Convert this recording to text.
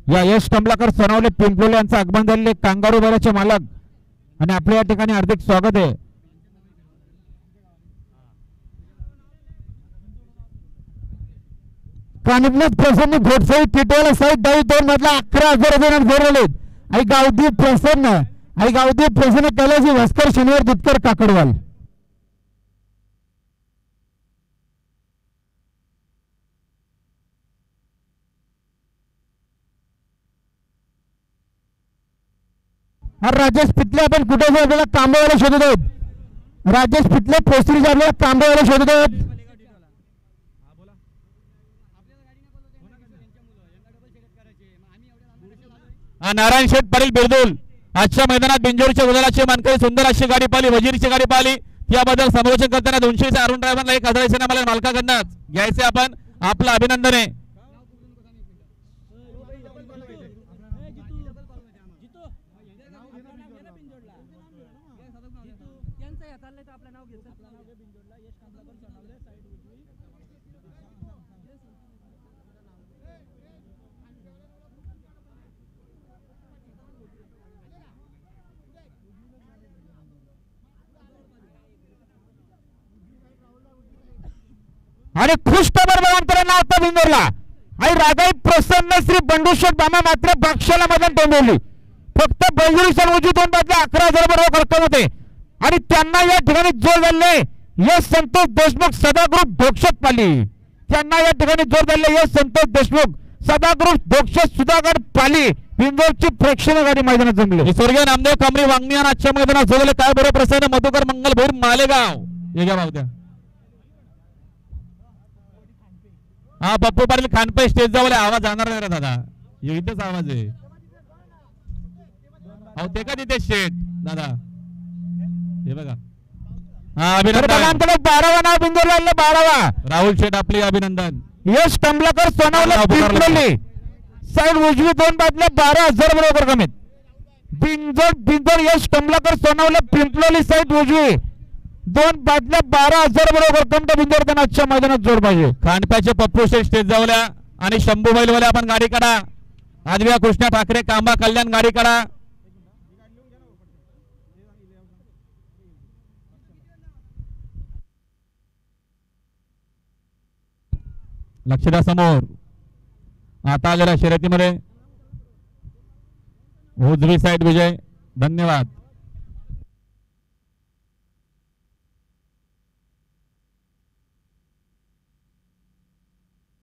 या यश कमलाकर सोनावले पिंपलोले यांचं आगमन झालेले कांगारू बैलाचे मालक आणि आपल्या या ठिकाणी हार्दिक स्वागत आहे. कानिपनाथ प्रसन्न घोटसाई टिटवाला साईड डावी 2 मधला 11,000 जोडले आई गावदेव प्रसन्न कैलासी भास्कर शनिवार दुधकर काकडवाल. राजेश पितले आपण कुठे आपल्याला तांबेवाला शोधत आहोत. राजेश पितले पोस्टरी आपल्याला तांबेवाला शोधत आहोत. नारायण शेठ पाटील बिरदुल आजच्या मैदानात बिंजोरच्या गुलालाची मानकरी सुंदर अशी गाडी पाहिली, वजीरची गाडी पाहिली. त्याबद्दल समालोचन करताना 200 अरुण ड्रायव्हरला 1000 मला मालकाकडनं घ्यायचे आपण आपलं अभिनंदन आहे. आणि खुश खबर बघा आता बिंदोरला आई रागाई प्रसन्न श्री बंडूशेठ बामा मात्र बाक्षाला मधून टोंबवली. फक्त बैलजोडी सर्वोच्च 2 बादल्या 11,000 रक्कम होते आणि त्यांना या ठिकाणी जोर झाले यश संतोष देशमुख सदाग्रुप ढोक्षत पाली. त्यांना या ठिकाणी जोर झाले यश संतोष देशमुख सदाग्रुप ढोक्षत सुधागड पाली. बिंदोरची प्रेक्षणीय गाडी मैदानात जमली. स्वर्गीय नामदेव कांबरी वांगणी आणि आजच्या मैदानात जोडले काय बरोबर प्रसन्न मधुकर मंगल भैर मालेगाव हे घ्या भाऊ द्या. हा पप्पू पाटील खानपे स्टेज जवळ आवाज जाणार नाही रे दादा, इथेच आवाज आहे. अहो ते का तिथे शेठ दादा हे बघा. हा अभिनंदन 12वा नाव बिंदोरला 12वा राहुल शेठ आपले अभिनंदन. यश कमलाकर सोनावला पिंपलोली साईड उजवी 2 बादल्या 12,000 बरोबर कमीत. बिंदोर यश कमलाकर सोनावला पिंपलोली साईड उजवी 2 बादल्या 12,000 बरोबर कमटा बिंदोर त्यांना आजच्या मैदानात जोड पाहिजे. खानप्याचे पप्पू शेठ स्टेज जवळ आणि शंभू बैलवाले आपण गाडी काढा. आदव्या कृष्णा ठाकरे कांबा कल्याण गाडी काढा. लक्ष द्या समोर आता आलेल्या शर्यतीमध्ये उजवी साईड विजय. धन्यवाद.